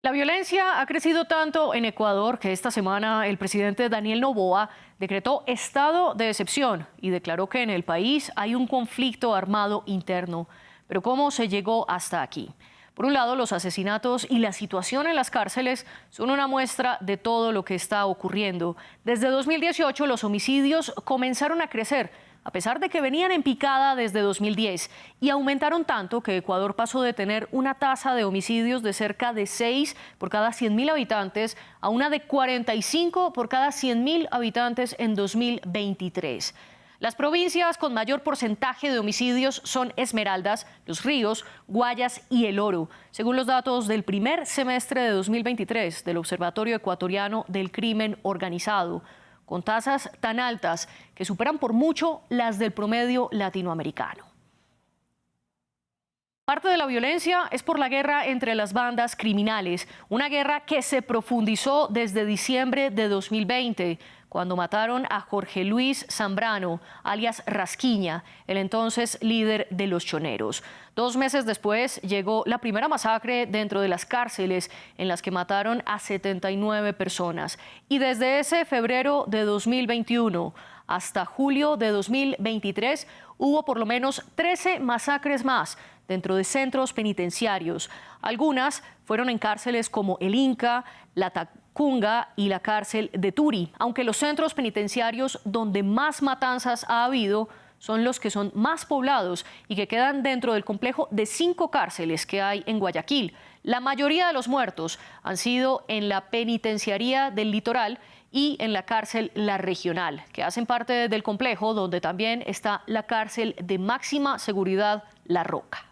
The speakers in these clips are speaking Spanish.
La violencia ha crecido tanto en Ecuador que esta semana el presidente Daniel Noboa decretó estado de excepción y declaró que en el país hay un conflicto armado interno. Pero ¿cómo se llegó hasta aquí? Por un lado, los asesinatos y la situación en las cárceles son una muestra de todo lo que está ocurriendo. Desde 2018 los homicidios comenzaron a crecer, a pesar de que venían en picada desde 2010, y aumentaron tanto que Ecuador pasó de tener una tasa de homicidios de cerca de 6 por cada 100.000 habitantes a una de 45 por cada 100.000 habitantes en 2023. Las provincias con mayor porcentaje de homicidios son Esmeraldas, Los Ríos, Guayas y El Oro, según los datos del primer semestre de 2023 del Observatorio Ecuatoriano del Crimen Organizado, con tasas tan altas que superan por mucho las del promedio latinoamericano. Parte de la violencia es por la guerra entre las bandas criminales, una guerra que se profundizó desde diciembre de 2020, cuando mataron a Jorge Luis Zambrano, alias Rasquiña, el entonces líder de los Choneros. 2 meses después llegó la primera masacre dentro de las cárceles, en las que mataron a 79 personas. Y desde ese febrero de 2021 hasta julio de 2023 hubo por lo menos 13 masacres más dentro de centros penitenciarios. Algunas fueron en cárceles como el Inca, la Tacunga y la cárcel de Turi, aunque los centros penitenciarios donde más matanzas ha habido son los que son más poblados y que quedan dentro del complejo de 5 cárceles que hay en Guayaquil. La mayoría de los muertos han sido en la penitenciaría del Litoral y en la cárcel La Regional, que hacen parte del complejo donde también está la cárcel de máxima seguridad La Roca.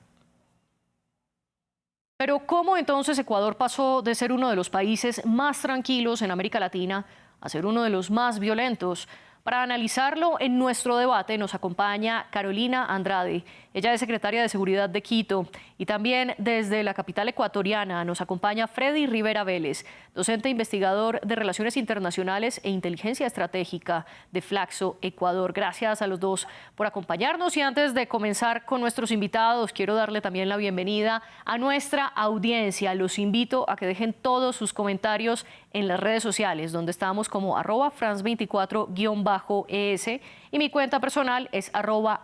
Pero ¿cómo entonces Ecuador pasó de ser uno de los países más tranquilos en América Latina a ser uno de los más violentos? Para analizarlo en nuestro debate nos acompaña Carolina Andrade. Ella es secretaria de Seguridad de Quito, y también desde la capital ecuatoriana nos acompaña Freddy Rivera Vélez, docente e investigador de Relaciones Internacionales e Inteligencia Estratégica de Flaxo, Ecuador. Gracias a los dos por acompañarnos, y antes de comenzar con nuestros invitados quiero darle también la bienvenida a nuestra audiencia. Los invito a que dejen todos sus comentarios en las redes sociales, donde estamos como @France24_ES, y mi cuenta personal es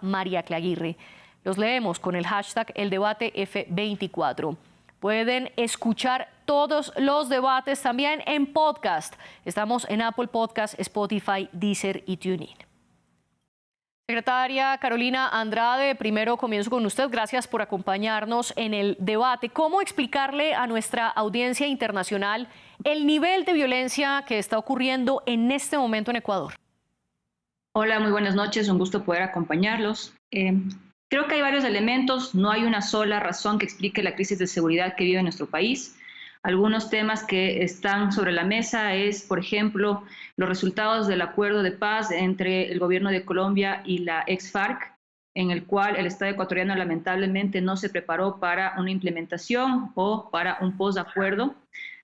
@MariaClaguirre. Los leemos con el hashtag #ElDebateF24. Pueden escuchar todos los debates también en podcast. Estamos en Apple Podcast, Spotify, Deezer y TuneIn. Secretaria Carolina Andrade, primero comienzo con usted. Gracias por acompañarnos en el debate. ¿Cómo explicarle a nuestra audiencia internacional el nivel de violencia que está ocurriendo en este momento en Ecuador? Hola, muy buenas noches. Un gusto poder acompañarlos. Creo que hay varios elementos. No hay una sola razón que explique la crisis de seguridad que vive nuestro país. Algunos temas que están sobre la mesa es, por ejemplo, los resultados del acuerdo de paz entre el gobierno de Colombia y la ex-FARC, en el cual el Estado ecuatoriano lamentablemente no se preparó para una implementación o para un posacuerdo.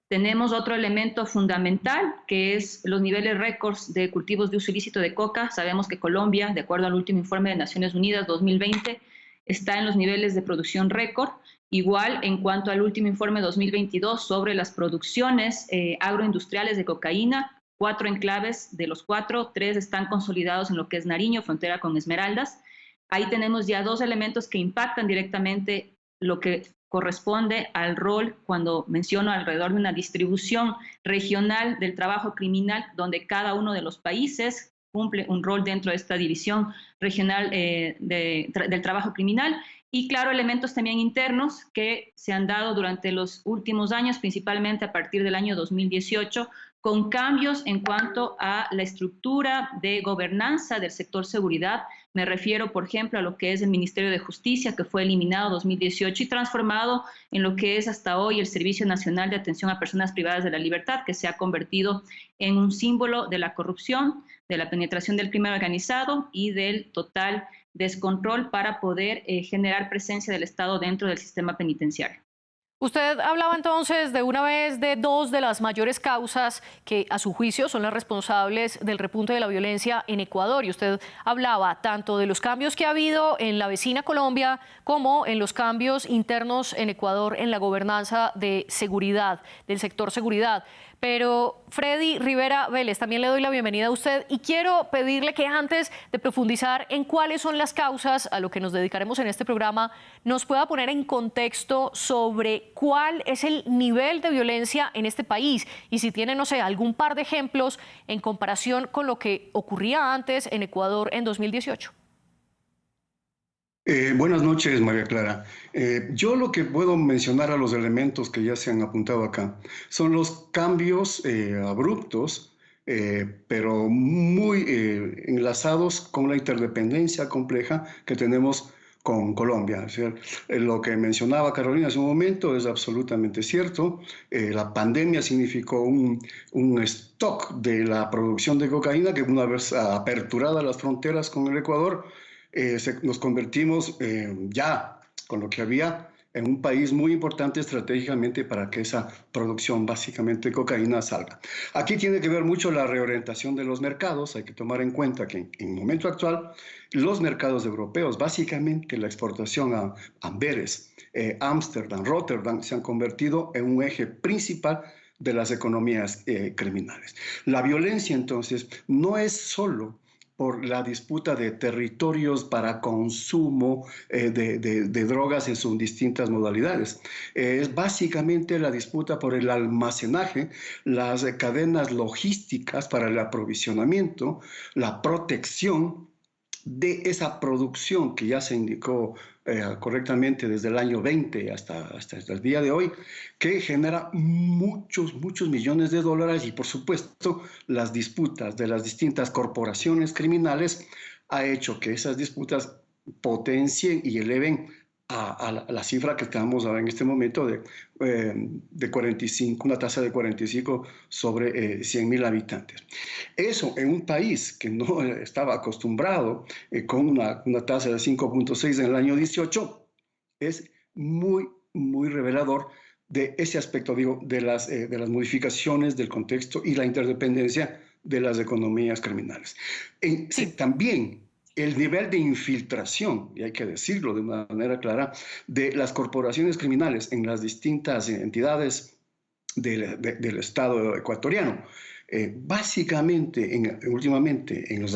Tenemos otro elemento fundamental, que es los niveles récords de cultivos de uso ilícito de coca. Sabemos que Colombia, de acuerdo al último informe de Naciones Unidas 2020, está en los niveles de producción récord. Igual, en cuanto al último informe 2022 sobre las producciones agroindustriales de cocaína, 4 enclaves de los 4, 3 están consolidados en lo que es Nariño, frontera con Esmeraldas. Ahí tenemos ya 2 elementos que impactan directamente lo que corresponde al rol, cuando menciono alrededor de una distribución regional del trabajo criminal, donde cada uno de los países cumple un rol dentro de esta división regional del trabajo criminal. Y claro, elementos también internos que se han dado durante los últimos años, principalmente a partir del año 2018, con cambios en cuanto a la estructura de gobernanza del sector seguridad. Me refiero, por ejemplo, a lo que es el Ministerio de Justicia, que fue eliminado en 2018 y transformado en lo que es hasta hoy el Servicio Nacional de Atención a Personas Privadas de la Libertad, que se ha convertido en un símbolo de la corrupción, de la penetración del crimen organizado y del total descontrol para poder generar presencia del Estado dentro del sistema penitenciario. Usted hablaba entonces de una vez de dos de las mayores causas que a su juicio son las responsables del repunte de la violencia en Ecuador. Y usted hablaba tanto de los cambios que ha habido en la vecina Colombia como en los cambios internos en Ecuador en la gobernanza de seguridad, del sector seguridad. Pero Freddy Rivera Vélez, también le doy la bienvenida a usted y quiero pedirle que antes de profundizar en cuáles son las causas a lo que nos dedicaremos en este programa, nos pueda poner en contexto sobre cuál es el nivel de violencia en este país y si tiene, no sé, algún par de ejemplos en comparación con lo que ocurría antes en Ecuador en 2018. Buenas noches, María Clara. Yo lo que puedo mencionar a los elementos que ya se han apuntado acá son los cambios abruptos, pero muy enlazados con la interdependencia compleja que tenemos con Colombia. Es decir, lo que mencionaba Carolina hace un momento es absolutamente cierto. La pandemia significó un stock de la producción de cocaína que una vez aperturadas las fronteras con el Ecuador, nos convertimos ya con lo que había en un país muy importante estratégicamente para que esa producción básicamente de cocaína salga. Aquí tiene que ver mucho la reorientación de los mercados. Hay que tomar en cuenta que en el momento actual los mercados europeos, básicamente la exportación a Amberes, Ámsterdam, Rotterdam, se han convertido en un eje principal de las economías criminales. La violencia entonces no es solo por la disputa de territorios para consumo de drogas en sus distintas modalidades. Es básicamente la disputa por el almacenaje, las cadenas logísticas para el aprovisionamiento, la protección de esa producción que ya se indicó correctamente desde el año 20 hasta el día de hoy, que genera muchos millones de dólares y por supuesto las disputas de las distintas corporaciones criminales ha hecho que esas disputas potencien y eleven a la cifra que estamos ahora en este momento de 45, una tasa de 45 sobre 100.000 habitantes. Eso en un país que no estaba acostumbrado con una tasa de 5.6 en el año 18 es muy revelador de ese aspecto, digo, de las modificaciones del contexto y la interdependencia de las economías criminales. También el nivel de infiltración, y hay que decirlo de una manera clara, de las corporaciones criminales en las distintas entidades del Estado ecuatoriano. Básicamente, últimamente, en los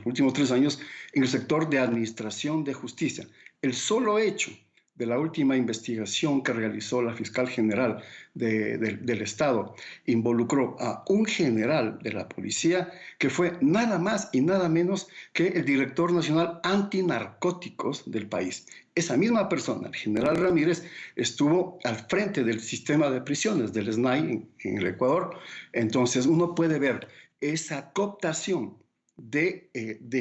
últimos 3 años, en el sector de administración de justicia, el solo hecho de la última investigación que realizó la fiscal general del Estado involucró a un general de la policía que fue nada más y nada menos que el director nacional antinarcóticos del país. Esa misma persona, el general Ramírez, estuvo al frente del sistema de prisiones del SNAI en el Ecuador. Entonces uno puede ver esa cooptación de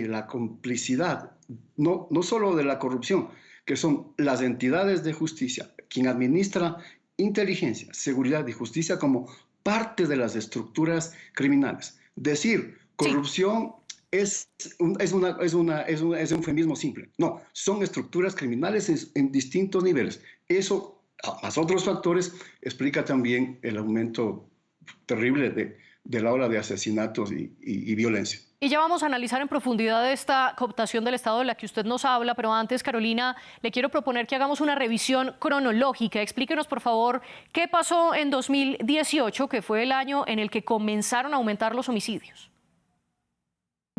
la complicidad, no solo de la corrupción, que son las entidades de justicia, quien administra inteligencia, seguridad y justicia como parte de las estructuras criminales. Decir corrupción es un eufemismo simple. No, son estructuras criminales en distintos niveles. Eso, más otros factores, explica también el aumento terrible de la ola de asesinatos y violencia. Y ya vamos a analizar en profundidad esta cooptación del Estado de la que usted nos habla, pero antes, Carolina, le quiero proponer que hagamos una revisión cronológica. Explíquenos, por favor, qué pasó en 2018, que fue el año en el que comenzaron a aumentar los homicidios.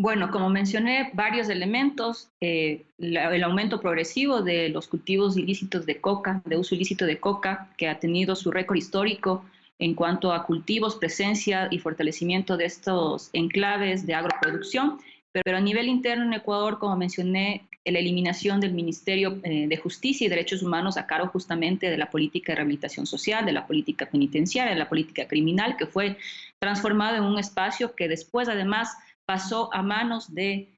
Bueno, como mencioné, varios elementos, el aumento progresivo de los cultivos ilícitos de coca, de uso ilícito de coca, que ha tenido su récord histórico en cuanto a cultivos, presencia y fortalecimiento de estos enclaves de agroproducción, pero a nivel interno en Ecuador, como mencioné, la eliminación del Ministerio de Justicia y Derechos Humanos a cargo justamente de la política de rehabilitación social, de la política penitenciaria, de la política criminal, que fue transformado en un espacio que después además pasó a manos de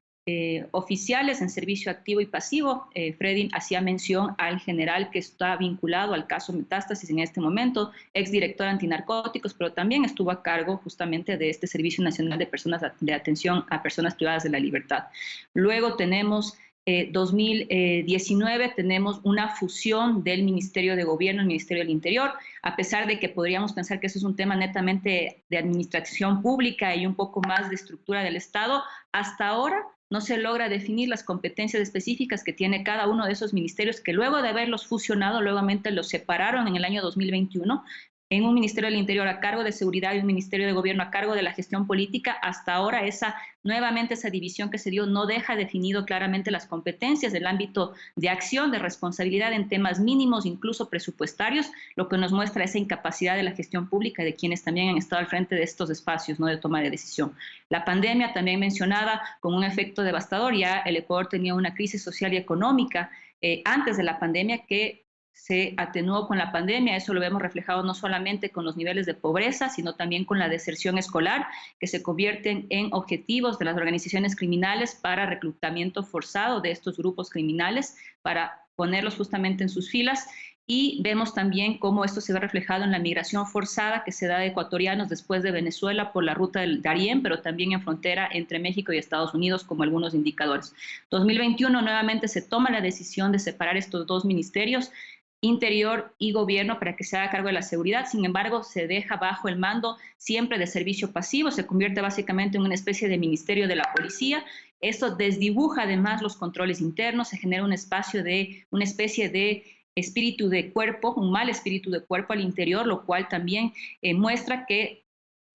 oficiales en servicio activo y pasivo. Freddy hacía mención al general que está vinculado al caso Metástasis en este momento, exdirector antinarcóticos, pero también estuvo a cargo justamente de este Servicio Nacional de Atención a Personas Privadas de la Libertad. Luego tenemos 2019 tenemos una fusión del Ministerio de Gobierno y el Ministerio del Interior, a pesar de que podríamos pensar que eso es un tema netamente de administración pública y un poco más de estructura del Estado. Hasta ahora no se logra definir las competencias específicas que tiene cada uno de esos ministerios, que luego de haberlos fusionado, nuevamente los separaron en el año 2021, en un Ministerio del Interior a cargo de Seguridad y un Ministerio de Gobierno a cargo de la gestión política. Hasta ahora nuevamente esa división que se dio no deja definido claramente las competencias del ámbito de acción, de responsabilidad en temas mínimos, incluso presupuestarios, lo que nos muestra esa incapacidad de la gestión pública y de quienes también han estado al frente de estos espacios, ¿no?, de toma de decisión. La pandemia también mencionada con un efecto devastador. Ya el Ecuador tenía una crisis social y económica antes de la pandemia que se atenuó con la pandemia. Eso lo vemos reflejado no solamente con los niveles de pobreza, sino también con la deserción escolar, que se convierten en objetivos de las organizaciones criminales para reclutamiento forzado de estos grupos criminales, para ponerlos justamente en sus filas. Y vemos también cómo esto se ve reflejado en la migración forzada que se da de ecuatorianos después de Venezuela por la ruta del Darién, pero también en frontera entre México y Estados Unidos, como algunos indicadores. 2021 nuevamente se toma la decisión de separar estos dos ministerios, Interior y Gobierno, para que se haga cargo de la seguridad. Sin embargo, se deja bajo el mando siempre de servicio pasivo, se convierte básicamente en una especie de ministerio de la policía. Esto desdibuja además los controles internos, se genera una especie de espíritu de cuerpo, un mal espíritu de cuerpo al interior, lo cual también muestra que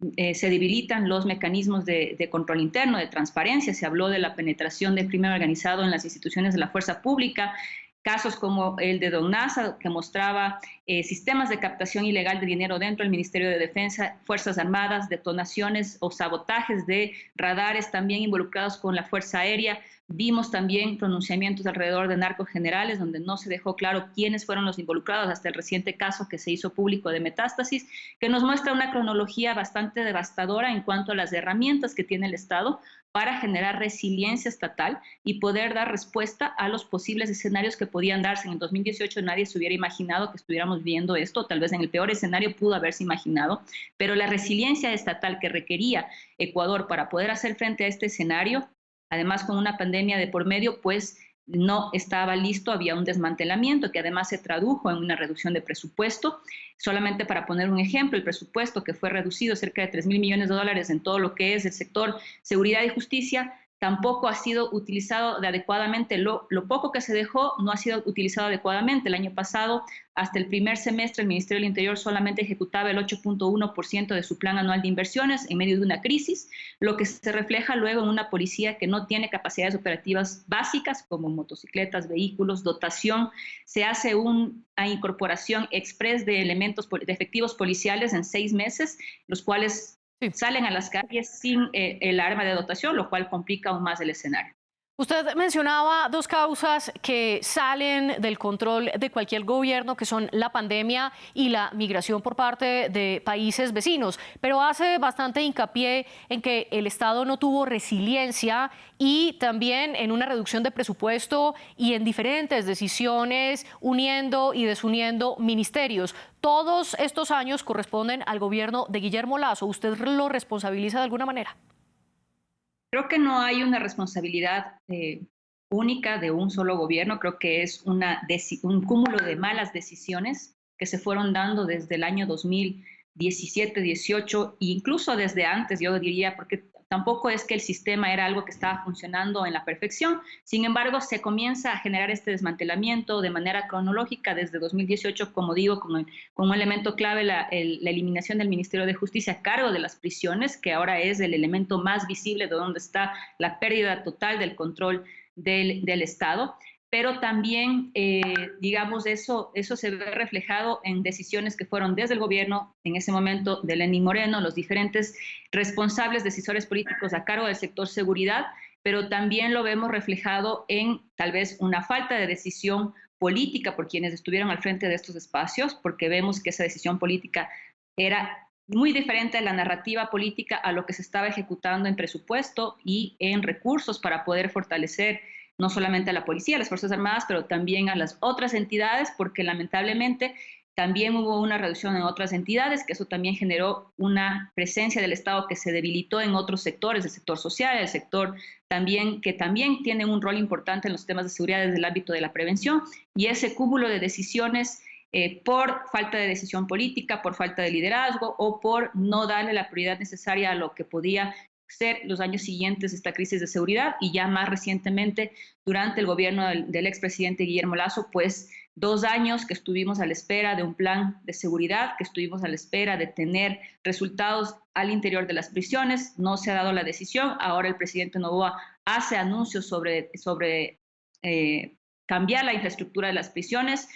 se debilitan los mecanismos de control interno, de transparencia. Se habló de la penetración del crimen organizado en las instituciones de la fuerza pública, casos como el de Don Nasa, que mostraba sistemas de captación ilegal de dinero dentro del Ministerio de Defensa, Fuerzas Armadas, detonaciones o sabotajes de radares también involucrados con la Fuerza Aérea. Vimos también pronunciamientos alrededor de narcogenerales, donde no se dejó claro quiénes fueron los involucrados, hasta el reciente caso que se hizo público de Metástasis, que nos muestra una cronología bastante devastadora en cuanto a las herramientas que tiene el Estado para generar resiliencia estatal y poder dar respuesta a los posibles escenarios que podían darse. En el 2018 nadie se hubiera imaginado que estuviéramos viendo esto, tal vez en el peor escenario pudo haberse imaginado, pero la resiliencia estatal que requería Ecuador para poder hacer frente a este escenario, además con una pandemia de por medio, pues no estaba listo. Había un desmantelamiento que además se tradujo en una reducción de presupuesto. Solamente para poner un ejemplo, el presupuesto que fue reducido cerca de $3.000 millones en todo lo que es el sector seguridad y justicia, tampoco ha sido utilizado adecuadamente. Lo poco que se dejó no ha sido utilizado adecuadamente. El año pasado, hasta el primer semestre, el Ministerio del Interior solamente ejecutaba el 8.1% de su plan anual de inversiones en medio de una crisis, lo que se refleja luego en una policía que no tiene capacidades operativas básicas como motocicletas, vehículos, dotación. Se hace una incorporación express de de efectivos policiales en 6 meses, los cuales salen a las calles sin el arma de dotación, lo cual complica aún más el escenario. Usted mencionaba dos causas que salen del control de cualquier gobierno, que son la pandemia y la migración por parte de países vecinos, pero hace bastante hincapié en que el Estado no tuvo resiliencia y también en una reducción de presupuesto y en diferentes decisiones uniendo y desuniendo ministerios. Todos estos años corresponden al gobierno de Guillermo Lasso. ¿Usted lo responsabiliza de alguna manera? Creo que no hay una responsabilidad única de un solo gobierno. Creo que es un cúmulo de malas decisiones que se fueron dando desde el año 2017, 18 e incluso desde antes, yo diría, porque tampoco es que el sistema era algo que estaba funcionando en la perfección. Sin embargo, se comienza a generar este desmantelamiento de manera cronológica desde 2018, como digo, como un elemento clave la eliminación del Ministerio de Justicia a cargo de las prisiones, que ahora es el elemento más visible de donde está la pérdida total del control del Estado. Pero también, digamos, eso se ve reflejado en decisiones que fueron desde el gobierno, en ese momento, de Lenín Moreno, los diferentes responsables, decisores políticos a cargo del sector seguridad, pero también lo vemos reflejado en tal vez una falta de decisión política por quienes estuvieron al frente de estos espacios, porque vemos que esa decisión política era muy diferente a la narrativa política, a lo que se estaba ejecutando en presupuesto y en recursos para poder fortalecer no solamente a la policía, a las Fuerzas Armadas, pero también a las otras entidades, porque lamentablemente También hubo una reducción en otras entidades, que eso también generó una presencia del Estado que se debilitó en otros sectores, el sector social, el sector también, que también tiene un rol importante en los temas de seguridad desde el ámbito de la prevención, y ese cúmulo de decisiones por falta de decisión política, por falta de liderazgo o por no darle la prioridad necesaria a lo que podía ser los años siguientes esta crisis de seguridad, y ya más recientemente durante el gobierno del expresidente Guillermo Lasso, pues 2 años que estuvimos a la espera de un plan de seguridad, que estuvimos a la espera de tener resultados al interior de las prisiones. No se ha dado la decisión. Ahora el presidente Noboa hace anuncios sobre cambiar la infraestructura de las prisiones,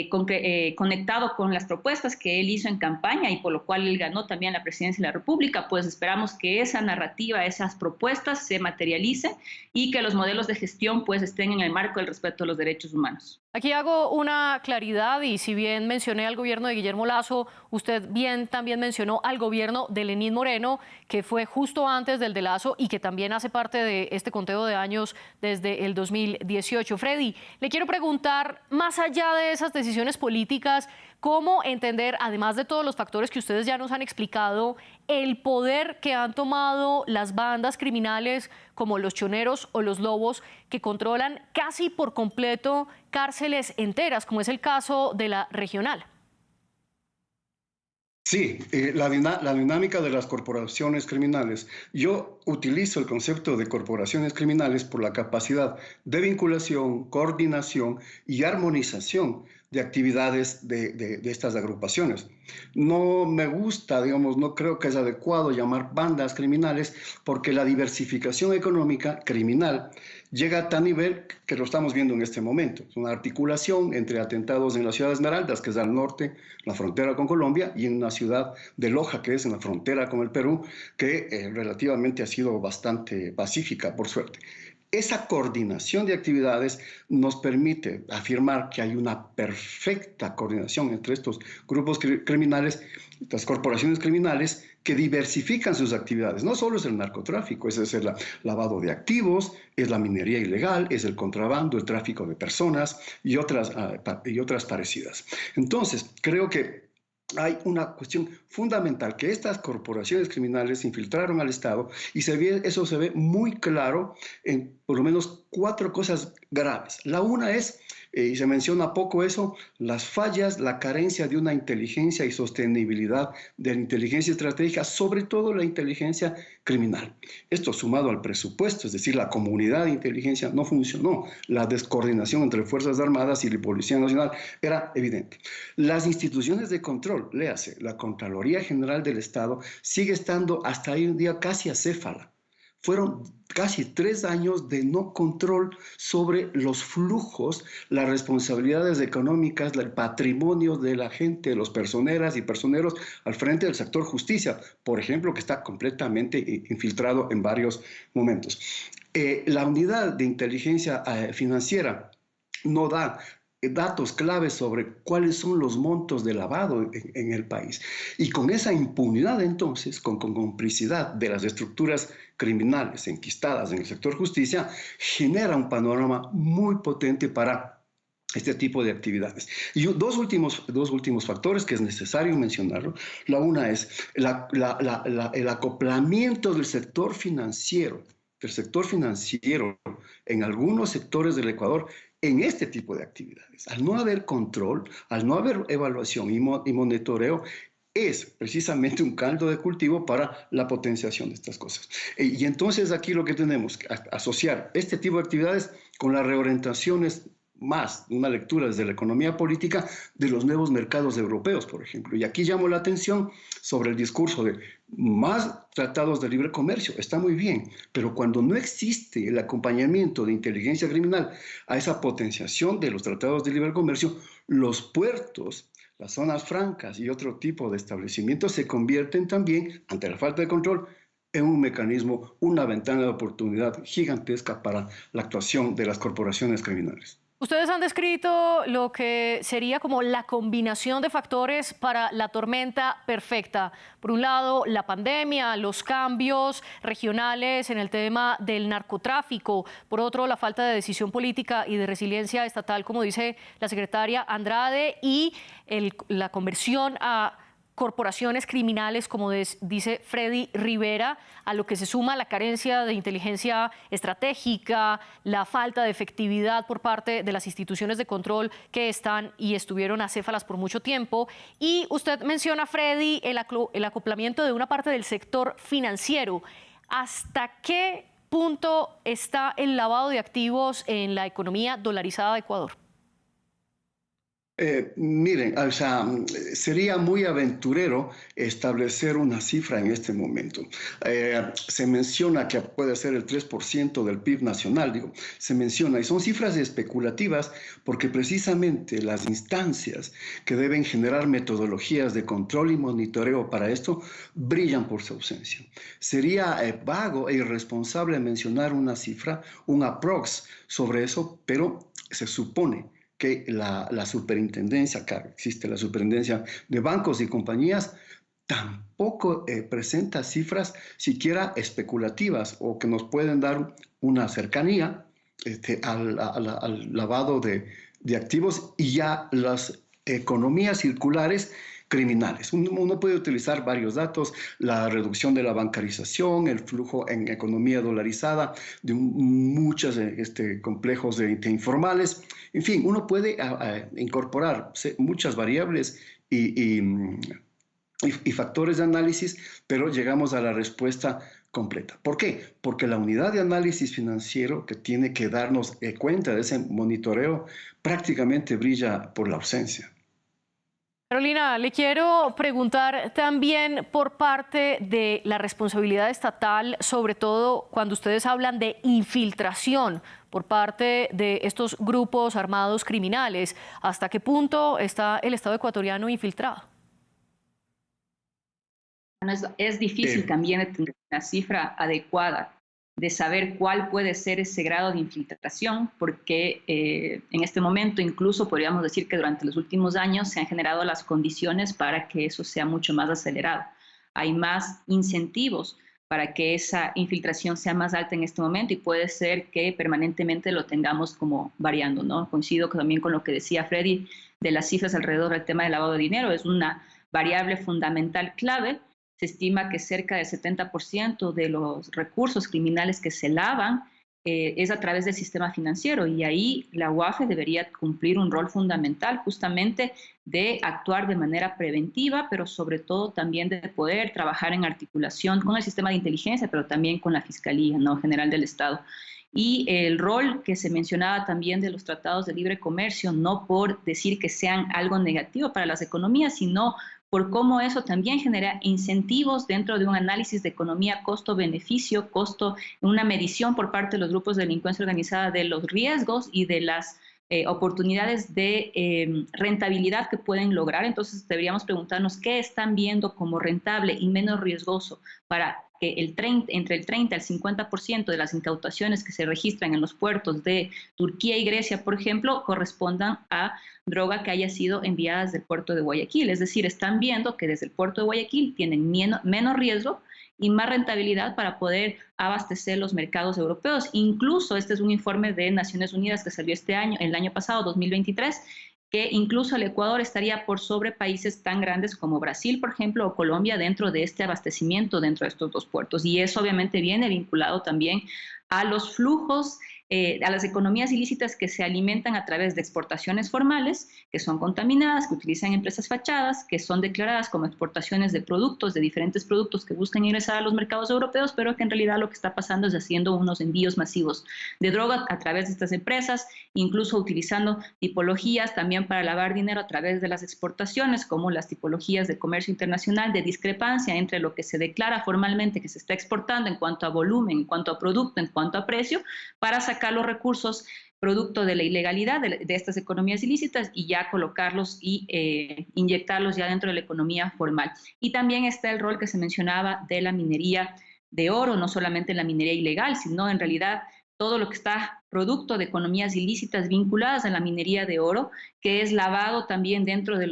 conectado con las propuestas que él hizo en campaña y por lo cual él ganó también la presidencia de la República. Pues esperamos que esa narrativa, esas propuestas se materialicen y que los modelos de gestión pues estén en el marco del respeto a los derechos humanos. Aquí hago una claridad y si bien mencioné al gobierno de Guillermo Lasso, usted bien también mencionó al gobierno de Lenín Moreno, que fue justo antes del de Lasso y que también hace parte de este conteo de años desde el 2018. Freddy, le quiero preguntar, más allá de esas decisiones políticas, ¿cómo entender, además de todos los factores que ustedes ya nos han explicado, el poder que han tomado las bandas criminales como los choneros o los lobos que controlan casi por completo cárceles enteras, como es el caso de la regional? Sí, la dinámica de las corporaciones criminales. Yo utilizo el concepto de corporaciones criminales por la capacidad de vinculación, coordinación y armonización de actividades de estas agrupaciones. No me gusta, digamos, no creo que es adecuado llamar bandas criminales porque la diversificación económica criminal llega a tal nivel que lo estamos viendo en este momento. Es una articulación entre atentados en la ciudad de Esmeraldas, que es al norte, la frontera con Colombia, y en una ciudad de Loja, que es en la frontera con el Perú, que relativamente ha sido bastante pacífica, por suerte. Esa coordinación de actividades nos permite afirmar que hay una perfecta coordinación entre estos grupos criminales, estas corporaciones criminales, que diversifican sus actividades. No solo es el narcotráfico, es el lavado de activos, es la minería ilegal, es el contrabando, el tráfico de personas y otras parecidas. Entonces, creo que hay una cuestión fundamental, que estas corporaciones criminales infiltraron al Estado y eso se ve muy claro en por lo menos 4 cosas graves. La una es, y se menciona poco eso, las fallas, la carencia de una inteligencia y sostenibilidad de la inteligencia estratégica, sobre todo la inteligencia criminal. Esto sumado al presupuesto, es decir, la comunidad de inteligencia no funcionó. La descoordinación entre Fuerzas Armadas y la Policía Nacional era evidente. Las instituciones de control, léase, la Contraloría General del Estado, sigue estando hasta hoy en día casi acéfala. Fueron casi 3 años de no control sobre los flujos, las responsabilidades económicas, el patrimonio de la gente, los personeras y personeros al frente del sector justicia, por ejemplo, que está completamente infiltrado en varios momentos. La unidad de inteligencia financiera no da datos claves sobre cuáles son los montos de lavado en el país. Y con esa impunidad entonces, con complicidad de las estructuras criminales enquistadas en el sector justicia, genera un panorama muy potente para este tipo de actividades. Y dos últimos factores que es necesario mencionarlo. La una es el acoplamiento del sector financiero en algunos sectores del Ecuador en este tipo de actividades. Al no haber control, al no haber evaluación y monitoreo, es precisamente un caldo de cultivo para la potenciación de estas cosas. Y entonces aquí lo que tenemos que asociar este tipo de actividades con las reorientaciones, más una lectura desde la economía política de los nuevos mercados europeos, por ejemplo. Y aquí llamo la atención sobre el discurso de más tratados de libre comercio. Está muy bien, pero cuando no existe el acompañamiento de inteligencia criminal a esa potenciación de los tratados de libre comercio, los puertos, las zonas francas y otro tipo de establecimientos se convierten también, ante la falta de control, en un mecanismo, una ventana de oportunidad gigantesca para la actuación de las corporaciones criminales. Ustedes han descrito lo que sería como la combinación de factores para la tormenta perfecta. Por un lado, la pandemia, los cambios regionales en el tema del narcotráfico. Por otro, la falta de decisión política y de resiliencia estatal, como dice la secretaria Andrade, y la conversión a corporaciones criminales, como dice Freddy Rivera, a lo que se suma la carencia de inteligencia estratégica, la falta de efectividad por parte de las instituciones de control que están y estuvieron acéfalas por mucho tiempo. Y usted menciona, Freddy, el acoplamiento de una parte del sector financiero. ¿Hasta qué punto está el lavado de activos en la economía dolarizada de Ecuador? Miren, o sea, sería muy aventurero establecer una cifra en este momento. Se menciona que puede ser el 3% del PIB nacional, digo, se menciona, y son cifras especulativas porque precisamente las instancias que deben generar metodologías de control y monitoreo para esto brillan por su ausencia. Sería vago e irresponsable mencionar una cifra, un aprox sobre eso, pero se supone que la superintendencia, acá existe la superintendencia de bancos y compañías, tampoco presenta cifras siquiera especulativas o que nos pueden dar una cercanía al lavado de activos y ya las economías circulares criminales. Uno puede utilizar varios datos, la reducción de la bancarización, el flujo en economía dolarizada de muchos complejos de informales. En fin, uno puede incorporar muchas variables y factores de análisis, pero llegamos a la respuesta completa. ¿Por qué? Porque la unidad de análisis financiero que tiene que darnos cuenta de ese monitoreo prácticamente brilla por la ausencia. Carolina, le quiero preguntar también por parte de la responsabilidad estatal, sobre todo cuando ustedes hablan de infiltración por parte de estos grupos armados criminales. ¿Hasta qué punto está el Estado ecuatoriano infiltrado? Es difícil también tener una cifra adecuada de saber cuál puede ser ese grado de infiltración, porque en este momento incluso podríamos decir que durante los últimos años se han generado las condiciones para que eso sea mucho más acelerado. Hay más incentivos para que esa infiltración sea más alta en este momento y puede ser que permanentemente lo tengamos como variando, ¿no? Coincido también con lo que decía Freddy de las cifras alrededor del tema del lavado de dinero, es una variable fundamental clave. Se estima que cerca del 70% de los recursos criminales que se lavan es a través del sistema financiero y ahí la UAFE debería cumplir un rol fundamental justamente de actuar de manera preventiva, pero sobre todo también de poder trabajar en articulación con el sistema de inteligencia, pero también con la Fiscalía, ¿no?, General del Estado. Y el rol que se mencionaba también de los tratados de libre comercio, no por decir que sean algo negativo para las economías, sino por cómo eso también genera incentivos dentro de un análisis de economía costo-beneficio, una medición por parte de los grupos de delincuencia organizada de los riesgos y de las oportunidades de rentabilidad que pueden lograr. Entonces deberíamos preguntarnos qué están viendo como rentable y menos riesgoso para que entre el 30 y el 50% de las incautaciones que se registran en los puertos de Turquía y Grecia, por ejemplo, correspondan a droga que haya sido enviada desde el puerto de Guayaquil. Es decir, están viendo que desde el puerto de Guayaquil tienen menos riesgo y más rentabilidad para poder abastecer los mercados europeos. Incluso este es un informe de Naciones Unidas que salió el año pasado, 2023, que incluso el Ecuador estaría por sobre países tan grandes como Brasil, por ejemplo, o Colombia dentro de este abastecimiento dentro de estos dos puertos. Y eso obviamente viene vinculado también a los flujos, a las economías ilícitas que se alimentan a través de exportaciones formales, que son contaminadas, que utilizan empresas fachadas, que son declaradas como exportaciones de productos, de diferentes productos que buscan ingresar a los mercados europeos, pero que en realidad lo que está pasando es haciendo unos envíos masivos de droga a través de estas empresas, incluso utilizando tipologías también para lavar dinero a través de las exportaciones, como las tipologías de comercio internacional, de discrepancia entre lo que se declara formalmente que se está exportando en cuanto a volumen, en cuanto a producto, en cuanto a precio, para sacar los recursos producto de la ilegalidad de estas economías ilícitas y ya colocarlos y inyectarlos ya dentro de la economía formal. Y también está el rol que se mencionaba de la minería de oro, no solamente la minería ilegal, sino en realidad todo lo que está producto de economías ilícitas vinculadas a la minería de oro, que es lavado también dentro de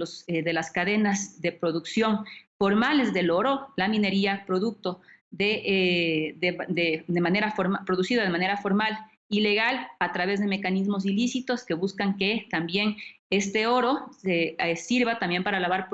las cadenas de producción formales del oro, la minería producto producido de manera formal ilegal a través de mecanismos ilícitos que buscan que también este oro sirva también para lavar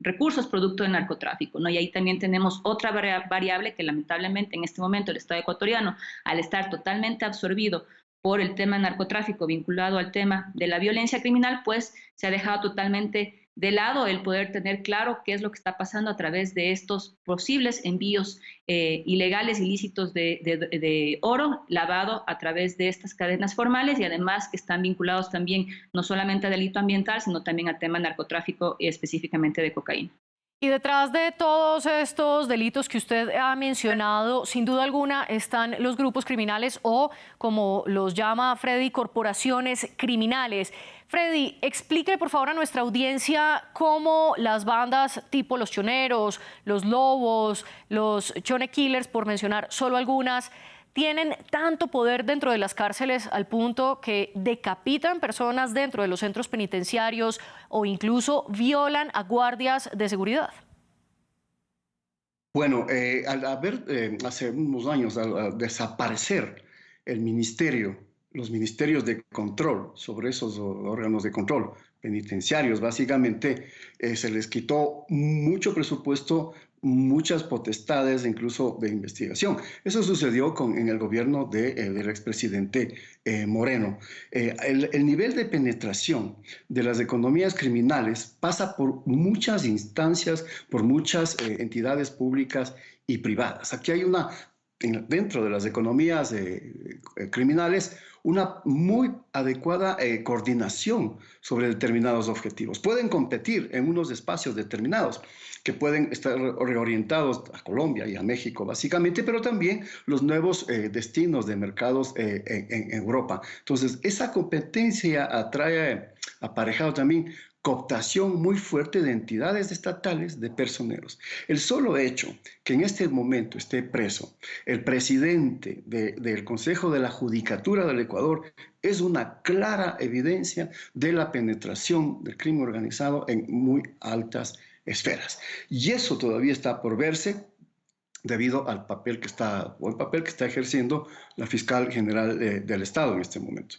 recursos producto del narcotráfico, ¿no? Y ahí también tenemos otra variable que lamentablemente en este momento el Estado ecuatoriano, al estar totalmente absorbido por el tema del narcotráfico vinculado al tema de la violencia criminal, pues se ha dejado totalmente de lado el poder tener claro qué es lo que está pasando a través de estos posibles envíos ilegales, ilícitos de oro lavado a través de estas cadenas formales y además que están vinculados también no solamente a delito ambiental, sino también al tema narcotráfico y específicamente de cocaína. Y detrás de todos estos delitos que usted ha mencionado, sin duda alguna, están los grupos criminales o, como los llama Freddy, corporaciones criminales. Freddy, explique por favor a nuestra audiencia cómo las bandas tipo los Choneros, los Lobos, los Chone Killers, por mencionar solo algunas, tienen tanto poder dentro de las cárceles al punto que decapitan personas dentro de los centros penitenciarios o incluso violan a guardias de seguridad. Bueno, al haber hace unos años, al desaparecer el ministerio, los ministerios de control sobre esos órganos de control penitenciarios, básicamente se les quitó mucho presupuesto, muchas potestades, incluso de investigación. Eso sucedió en el gobierno del expresidente Moreno. El nivel de penetración de las economías criminales pasa por muchas instancias, por muchas entidades públicas y privadas. Aquí hay dentro de las economías criminales, una muy adecuada coordinación sobre determinados objetivos. Pueden competir en unos espacios determinados que pueden estar reorientados a Colombia y a México básicamente, pero también los nuevos destinos de mercados en Europa. Entonces, esa competencia atrae aparejado también cooptación muy fuerte de entidades estatales, de personeros. El solo hecho que en este momento esté preso el presidente del Consejo de la Judicatura del Ecuador es una clara evidencia de la penetración del crimen organizado en muy altas esferas. Y eso todavía está por verse debido al papel que está ejerciendo la fiscal general del Estado en este momento.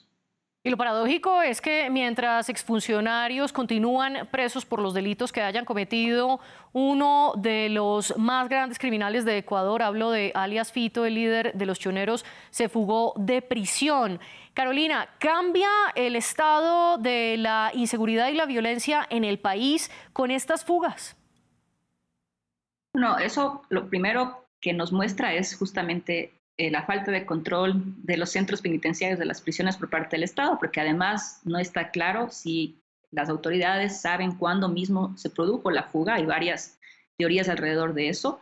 Y lo paradójico es que mientras exfuncionarios continúan presos por los delitos que hayan cometido, uno de los más grandes criminales de Ecuador, hablo de alias Fito, el líder de los Choneros, se fugó de prisión. Carolina, ¿cambia el estado de la inseguridad y la violencia en el país con estas fugas? No, eso lo primero que nos muestra es justamente la falta de control de los centros penitenciarios, de las prisiones por parte del Estado, porque además no está claro si las autoridades saben cuándo mismo se produjo la fuga. Hay varias teorías alrededor de eso.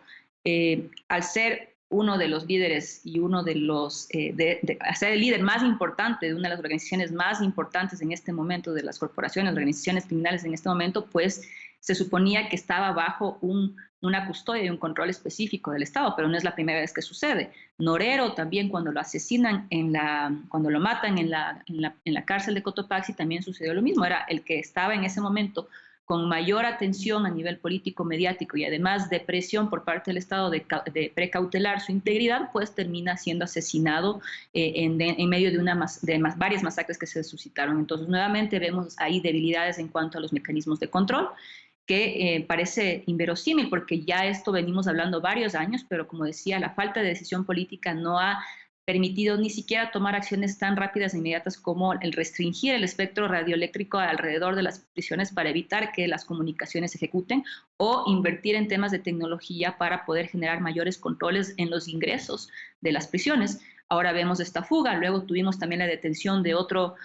Al ser uno de los líderes y uno de los, ser el líder más importante de una de las organizaciones más importantes en este momento, de las corporaciones, organizaciones criminales en este momento, pues se suponía que estaba bajo una custodia y un control específico del Estado, pero no es la primera vez que sucede. Norero también, cuando lo asesinan, cuando lo matan en la cárcel de Cotopaxi, también sucedió lo mismo. Era el que estaba en ese momento con mayor atención a nivel político, mediático y además de presión por parte del Estado de precautelar su integridad, pues termina siendo asesinado en medio de varias masacres que se suscitaron. Entonces, nuevamente vemos ahí debilidades en cuanto a los mecanismos de control, que parece inverosímil, porque ya esto venimos hablando varios años, pero como decía, la falta de decisión política no ha permitido ni siquiera tomar acciones tan rápidas e inmediatas como el restringir el espectro radioeléctrico alrededor de las prisiones para evitar que las comunicaciones se ejecuten, o invertir en temas de tecnología para poder generar mayores controles en los ingresos de las prisiones. Ahora vemos esta fuga, luego tuvimos también la detención de otro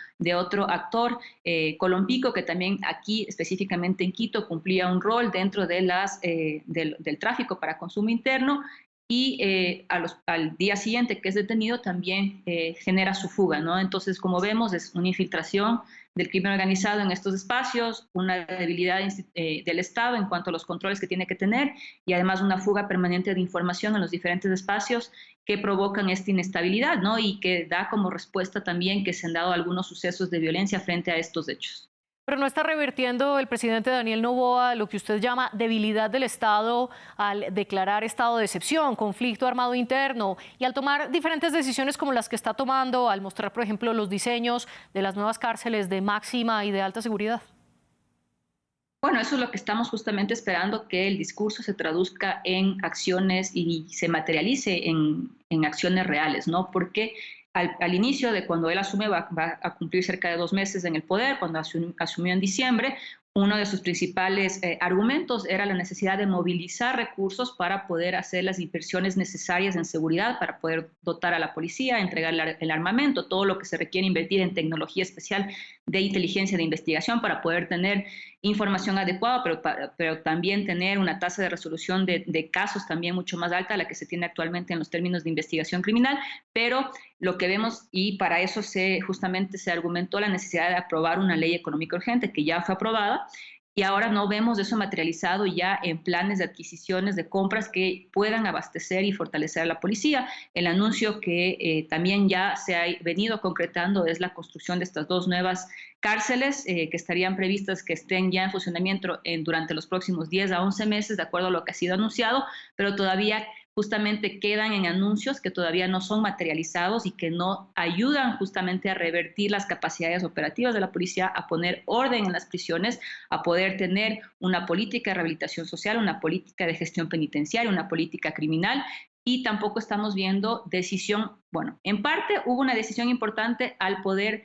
actor, Colompico, que también aquí específicamente en Quito cumplía un rol dentro de del tráfico para consumo interno, y al día siguiente que es detenido también genera su fuga, ¿no? Entonces, como vemos, es una infiltración del crimen organizado en estos espacios, una debilidad del Estado en cuanto a los controles que tiene que tener y además una fuga permanente de información en los diferentes espacios que provocan esta inestabilidad, ¿no? Y que da como respuesta también que se han dado algunos sucesos de violencia frente a estos hechos. Pero no está revirtiendo el presidente Daniel Noboa lo que usted llama debilidad del Estado al declarar estado de excepción, conflicto armado interno y al tomar diferentes decisiones como las que está tomando, al mostrar, por ejemplo, los diseños de las nuevas cárceles de máxima y de alta seguridad. Bueno, eso es lo que estamos justamente esperando, que el discurso se traduzca en acciones y se materialice en acciones reales, ¿no? Porque al inicio de cuando él asume, va a cumplir cerca de 2 meses en el poder, cuando asumió en diciembre, uno de sus principales argumentos era la necesidad de movilizar recursos para poder hacer las inversiones necesarias en seguridad, para poder dotar a la policía, entregar el armamento, todo lo que se requiere invertir en tecnología especial de inteligencia de investigación para poder tener información adecuada, pero también tener una tasa de resolución de casos también mucho más alta a la que se tiene actualmente en los términos de investigación criminal, pero lo que vemos, y para eso justamente se argumentó la necesidad de aprobar una ley económica urgente que ya fue aprobada, y ahora no vemos eso materializado ya en planes de adquisiciones, de compras que puedan abastecer y fortalecer a la policía. El anuncio que también ya se ha venido concretando es la construcción de estas 2 nuevas cárceles que estarían previstas que estén ya en funcionamiento durante los próximos 10 a 11 meses, de acuerdo a lo que ha sido anunciado, pero todavía justamente quedan en anuncios que todavía no son materializados y que no ayudan justamente a revertir las capacidades operativas de la policía, a poner orden en las prisiones, a poder tener una política de rehabilitación social, una política de gestión penitenciaria, una política criminal. Y tampoco estamos viendo decisión, bueno, en parte hubo una decisión importante al poder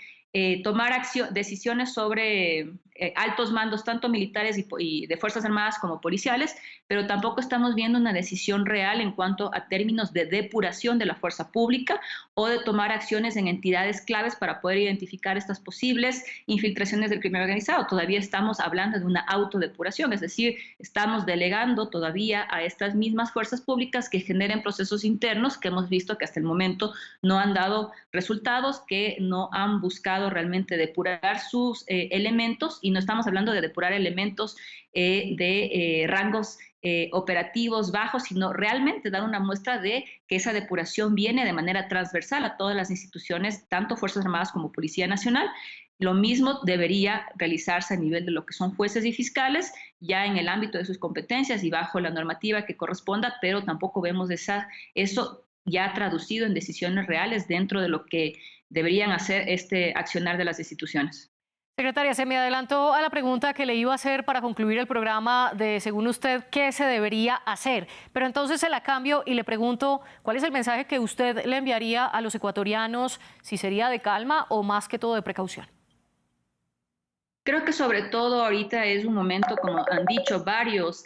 tomar decisiones sobre altos mandos, tanto militares y de Fuerzas Armadas como policiales, pero tampoco estamos viendo una decisión real en cuanto a términos de depuración de la fuerza pública o de tomar acciones en entidades claves para poder identificar estas posibles infiltraciones del crimen organizado. Todavía estamos hablando de una autodepuración, es decir, estamos delegando todavía a estas mismas fuerzas públicas que generen procesos internos que hemos visto que hasta el momento no han dado resultados, que no han buscado realmente depurar sus elementos, y no estamos hablando de depurar elementos de rangos operativos bajos, sino realmente dar una muestra de que esa depuración viene de manera transversal a todas las instituciones, tanto Fuerzas Armadas como Policía Nacional. Lo mismo debería realizarse a nivel de lo que son jueces y fiscales, ya en el ámbito de sus competencias y bajo la normativa que corresponda, pero tampoco vemos eso ya traducido en decisiones reales dentro de lo que deberían hacer este accionar de las instituciones. Secretaria, se me adelantó a la pregunta que le iba a hacer para concluir el programa de, según usted, qué se debería hacer. Pero entonces se la cambio y le pregunto, ¿cuál es el mensaje que usted le enviaría a los ecuatorianos? Si sería de calma o más que todo de precaución. Creo que sobre todo ahorita es un momento, como han dicho varios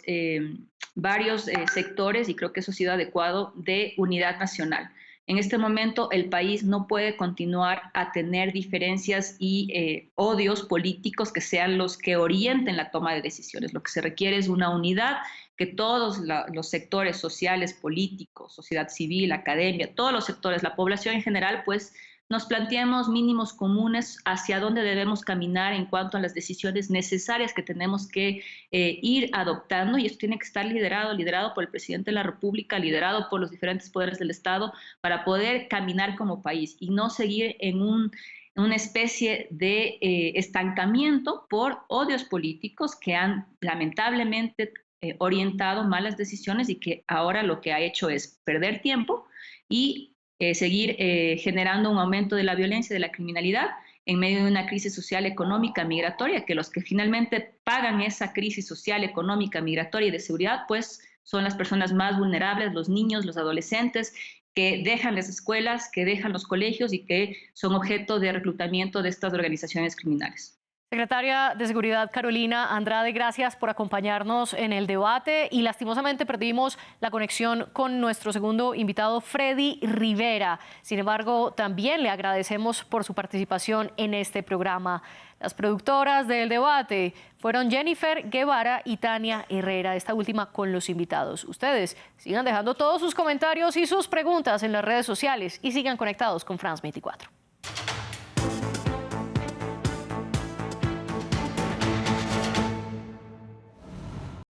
sectores, y creo que eso ha sido adecuado, de unidad nacional. En este momento el país no puede continuar a tener diferencias y odios políticos que sean los que orienten la toma de decisiones. Lo que se requiere es una unidad, que todos los sectores sociales, políticos, sociedad civil, academia, todos los sectores, la población en general, pues nos planteemos mínimos comunes hacia dónde debemos caminar en cuanto a las decisiones necesarias que tenemos que ir adoptando, y esto tiene que estar liderado por el presidente de la República, liderado por los diferentes poderes del Estado, para poder caminar como país y no seguir en una especie de estancamiento por odios políticos que han lamentablemente orientado malas decisiones y que ahora lo que ha hecho es perder tiempo y seguir generando un aumento de la violencia y de la criminalidad en medio de una crisis social, económica, migratoria, que los que finalmente pagan esa crisis social, económica, migratoria y de seguridad, pues son las personas más vulnerables, los niños, los adolescentes, que dejan las escuelas, que dejan los colegios y que son objeto de reclutamiento de estas organizaciones criminales. Secretaria de Seguridad Carolina Andrade, gracias por acompañarnos en el debate y lastimosamente perdimos la conexión con nuestro segundo invitado, Freddy Rivera. Sin embargo, también le agradecemos por su participación en este programa. Las productoras del debate fueron Jennifer Guevara y Tania Herrera, esta última con los invitados. Ustedes sigan dejando todos sus comentarios y sus preguntas en las redes sociales y sigan conectados con France 24.